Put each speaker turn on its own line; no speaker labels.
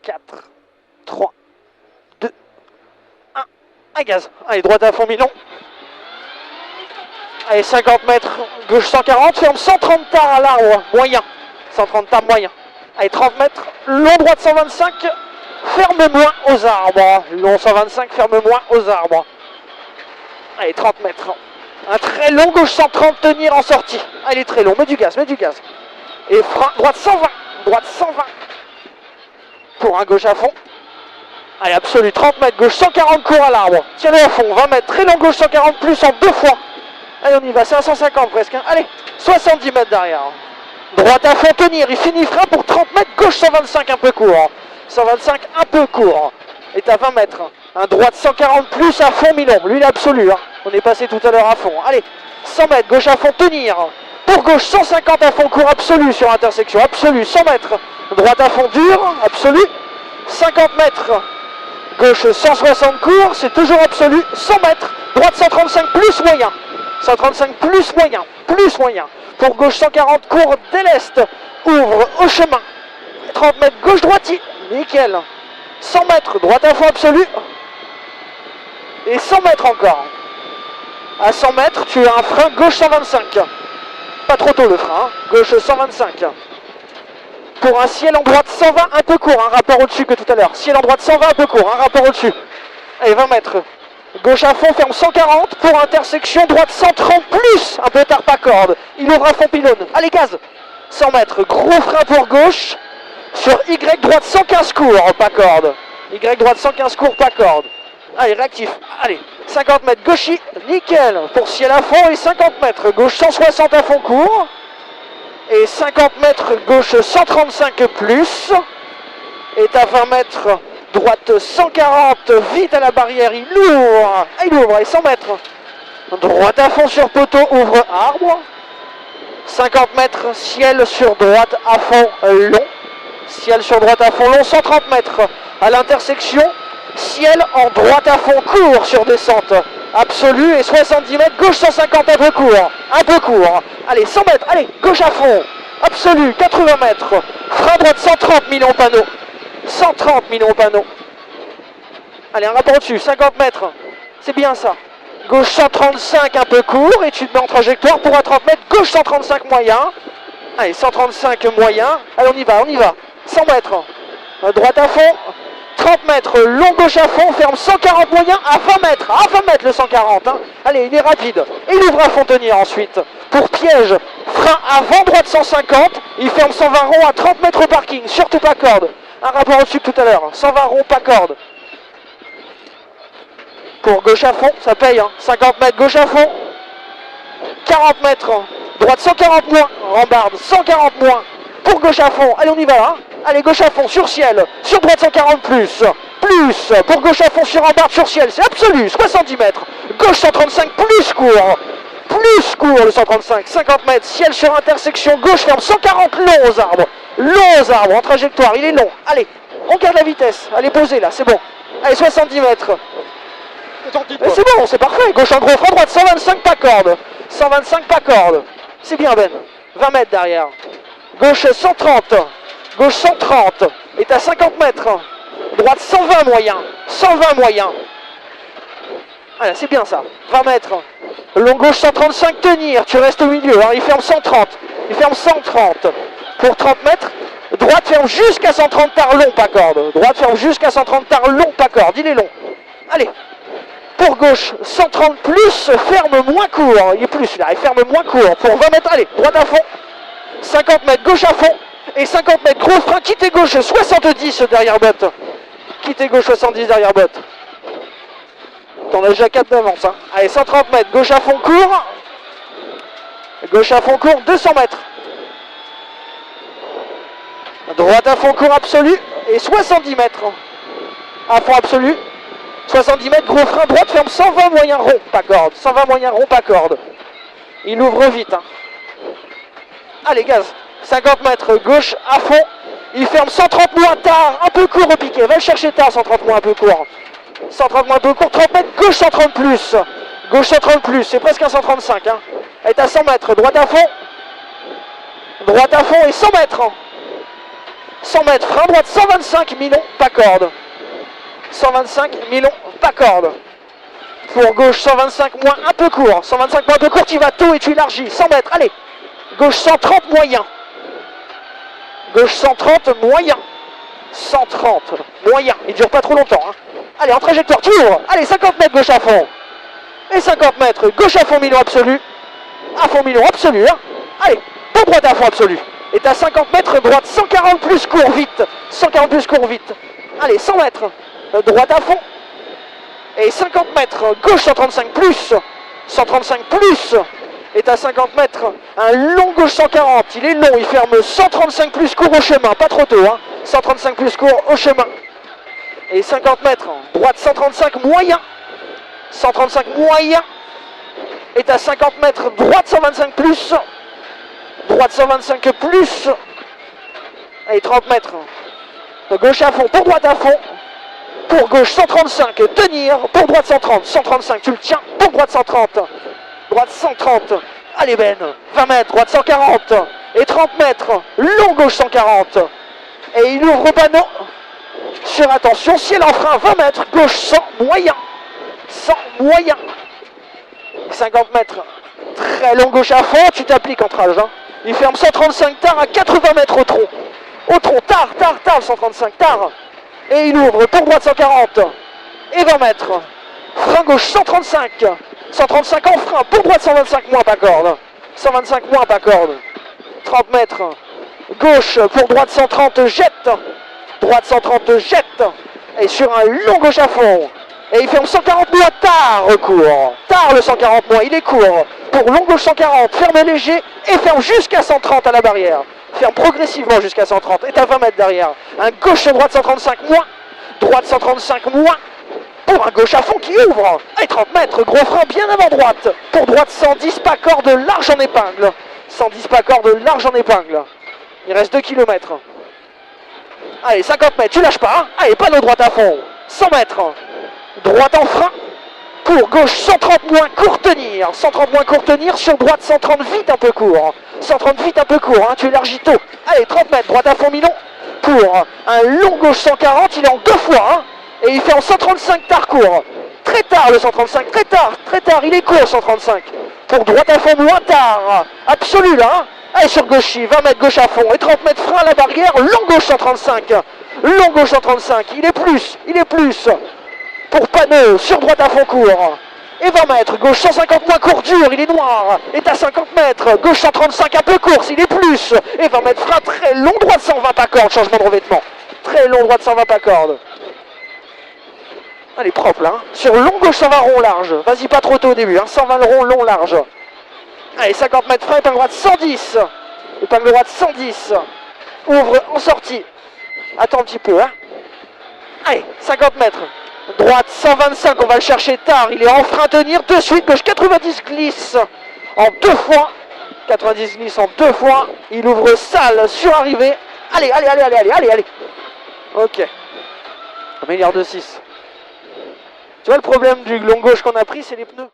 4, 3, 2, 1. À gaz. Allez, droite à fond, mi-long. Allez, 50 mètres, gauche 140, ferme 130 tard à l'arbre, moyen. 130 tard, moyen. Allez, 30 mètres, long droite 125, ferme moins aux arbres. Long 125, ferme moins aux arbres. Allez, 30 mètres. Un très long, gauche 130, tenir en sortie. Allez, très long, mets du gaz, mets du gaz. Et frein, droite 120, droite 120. Pour un gauche à fond. Allez, absolu, 30 mètres, gauche 140, court à l'arbre. Tiens-le à fond, 20 mètres, très long, gauche 140, plus en 2 fois. Allez, on y va, 550 presque. Hein. Allez, 70 mètres derrière. Droite à fond, tenir, il finit frein pour 30 mètres, gauche 125, un peu court. 125, un peu court. Et à 20 mètres. Un droite 140 plus à fond, mi-long. Lui, il est absolu. Hein. On est passé tout à l'heure à fond. Allez, 100 mètres, gauche à fond, tenir. Pour gauche, 150 à fond, court absolu sur intersection. Absolu, 100 mètres. Droite à fond, dur, absolu. 50 mètres. Gauche 160 court, c'est toujours absolu. 100 mètres. Droite 135 plus moyen. 135 plus moyen. Plus moyen. Pour gauche 140 court dès l'est. Ouvre au chemin. 30 mètres gauche droitier. Nickel. 100 mètres droite à fond absolu. Et 100 mètres encore. À 100 mètres, tu as un frein gauche 125. Pas trop tôt le frein. Hein. Gauche 125. Pour un ciel en droite 120, un peu court. Un rapport au-dessus que tout à l'heure. Ciel en droite 120, un peu court. Un rapport au-dessus. Allez, 20 mètres. Gauche à fond, ferme 140. Pour intersection, droite 130 plus. Un peu tard, pas corde. Il ouvre à fond pylône. Allez, gaz. 100 mètres. Gros frein pour gauche. Sur Y droite 115 court, pas corde. Y droite 115 court, pas corde. Allez, réactif. Allez, 50 mètres gauchis, nickel. Pour ciel à fond et 50 mètres. Gauche 160 à fond court. Et 50 mètres gauche 135 plus. Et à 20 mètres droite 140, vite à la barrière, il ouvre. Il ouvre, et 100 mètres. Droite à fond sur poteau, ouvre arbre. 50 mètres, ciel sur droite à fond long. Ciel sur droite à fond long, 130 mètres à l'intersection. Ciel en droite à fond court sur descente absolue et 70 mètres, gauche 150 un peu court. Un peu court. Allez, 100 mètres, allez, gauche à fond. Absolu, 80 mètres. Frein droite 130 millions panneaux. 130 millions panneaux. Allez, un rapport au-dessus, 50 mètres. C'est bien ça. Gauche 135 un peu court et tu te mets en trajectoire pour un 30 mètres. Gauche 135 moyen. Allez, 135 moyen. Allez, on y va, on y va. 100 mètres. Droite à fond. 30 mètres. Long gauche à fond. Ferme 140 moyen à 20 mètres. À 20 mètres le 140. Hein. Allez, il est rapide. Et il ouvre à fond tenir ensuite. Pour piège. Frein avant droite 150. Il ferme 120 ronds à 30 mètres au parking. Surtout pas corde. Un rapport au-dessus que tout à l'heure. 120 ronds, pas corde. Pour gauche à fond, ça paye. Hein. 50 mètres gauche à fond. 40 mètres. Droite 140 moins. Rambarde 140 moins. Pour gauche à fond. Allez, on y va. Hein. Allez, gauche à fond sur ciel. Sur droite 140 plus. Plus. Pour gauche à fond sur rambarde sur ciel. C'est absolu. 70 mètres. Gauche 135 plus court. Plus court le 135. 50 mètres. Ciel sur intersection. Gauche ferme 140 long aux arbres. Long aux arbres en trajectoire. Il est long. Allez, on garde la vitesse. Allez, posez là. C'est bon. Allez, 70 mètres. C'est bon, c'est parfait. Gauche en gros frein, droite 125 pas corde. 125 pas corde. C'est bien Ben. 20 mètres derrière. Gauche 130. Gauche 130. Et à 50 mètres. Droite 120 moyen. 120 moyen. Voilà, c'est bien ça. 20 mètres. Long gauche 135 tenir. Tu restes au milieu. Alors il ferme 130. Il ferme 130. Pour 30 mètres. Droite ferme jusqu'à 130 tard long pas corde. Droite ferme jusqu'à 130 tard long pas corde. Il est long. Allez. Pour gauche, 130 plus, ferme moins court. Il est plus là, il ferme moins court. Pour 20 mètres, allez, droite à fond. 50 mètres, gauche à fond. Et 50 mètres, gros frein, quittez gauche, 70 derrière botte. Quittez gauche, 70 derrière botte. T'en as déjà 4 d'avance. Hein. Allez, 130 mètres, gauche à fond court. Gauche à fond court, 200 mètres. Droite à fond court absolu. Et 70 mètres. À fond absolu. 70 mètres, gros frein, droite, ferme 120 moyen rond, pas corde. 120 moyen rond, pas corde. Il ouvre vite. Hein. Allez, gaz. 50 mètres, gauche, à fond. Il ferme 130 moins tard, un peu court au piquet. Va le chercher tard, 130 moins un peu court. 130 moins un peu court, 30 mètres, gauche 130 plus. Gauche 130 plus, c'est presque un 135. Hein. Elle est à 100 mètres, droite à fond. Droite à fond et 100 mètres. 100 mètres, frein droite, 125, Milon, pas corde. 125, Milon, pas corde. Pour gauche, 125, moins un peu court. 125, moins un peu court, tu vas tôt et tu élargis. 100 mètres, allez. Gauche 130, moyen. Gauche 130, moyen. 130, moyen. Il dure pas trop longtemps. Hein. Allez, en trajectoire, tu ouvres. Allez, 50 mètres, gauche à fond. Et 50 mètres, gauche à fond, Milon absolu. À fond, Milon absolu. Hein. Allez, pour droite à fond absolu. Et t'as 50 mètres, droite 140 plus court, vite. 140 plus court, vite. Allez, 100 mètres, droite à fond. Et 50 mètres, gauche 135 plus. 135 plus. Et t'as 50 mètres, un long gauche 140. Il est long, il ferme 135 plus court au chemin. Pas trop tôt, hein. 135 plus court au chemin. Et 50 mètres, droite 135 moyen. 135 moyen. Et t'as 50 mètres, droite 125 plus. Droite 125 plus. Et 30 mètres. Gauche à fond, pour droite à fond. Pour gauche 135, tenir. Pour droite 130, 135, tu le tiens. Pour droite 130. Droite 130. Allez Ben, 20 mètres, droite 140. Et 30 mètres, long gauche 140. Et il ouvre au panneau. Sur attention, ciel en frein, 20 mètres, gauche 100, moyen. 100, moyen. 50 mètres, très long gauche à fond, tu t'appliques en trage. Hein. Il ferme 135 tard à 80 mètres au tronc. Au tronc, tard, le 135, tard. Et il ouvre pour droite 140. Et 20 mètres. Frein gauche 135. 135 en frein, pour droite 125 moins pas corde. 125 moins pas corde. 30 mètres. Gauche pour droite 130 jette. Droite 130 jette. Et sur un long gauche à fond. Et il ferme 140 moins tard, recours. Tard le 140 moins, il est court. Pour long gauche 140, ferme léger et ferme jusqu'à 130 à la barrière. Ferme progressivement jusqu'à 130. Et à 20 mètres derrière. Un gauche droite 135 moins. Droite 135 moins. Pour un gauche à fond qui ouvre. Et 30 mètres, gros frein bien avant droite. Pour droite 110 pas corde large en épingle. 110 pas corde large en épingle. Il reste 2 km. Allez, 50 mètres, tu lâches pas. Hein. Allez, panneau droite à fond. 100 mètres. Droite en frein. Pour gauche 130 moins court tenir. 130 moins court tenir. Sur droite 130 vite un peu court. 130 vite un peu court. Hein. Tu élargis tôt. Allez, 30 mètres, droite à fond Milon. Pour un long gauche 140. Il est en 2 fois. Hein. Et il fait en 135 tard court. Très tard le 135. Très tard. Il est court 135. Pour droite à fond moins tard. Absolu là. Hein. Allez, sur gauchy. 20 mètres gauche à fond. Et 30 mètres frein à la barrière. Long gauche 135. Long gauche 135. Il est plus. Pour panneau, sur droite à fond court. Et 20 mètres, gauche 150 moins court dur, il est noir. Et à 50 mètres, gauche 135 un peu course, il est plus. Et 20 mètres, frein très long, droite 120 pas corde, changement de revêtement. Très long, droite 120 pas corde. Elle est propre là. Hein. Sur long, gauche 120 rond large. Vas-y, pas trop tôt au début, hein. 120 le rond, long large. Allez, 50 mètres, frein, épingle droite 110. Épingle droite 110. Ouvre en sortie. Attends un petit peu, hein. Allez, 50 mètres. Droite 125, on va le chercher tard. Il est en frein tenir de suite. Gauche 90 glisse en 2 fois. 90 glisse en 2 fois. Il ouvre sale sur arrivée. Allez. Ok. 1,6 milliard. Tu vois le problème du long gauche qu'on a pris, c'est les pneus.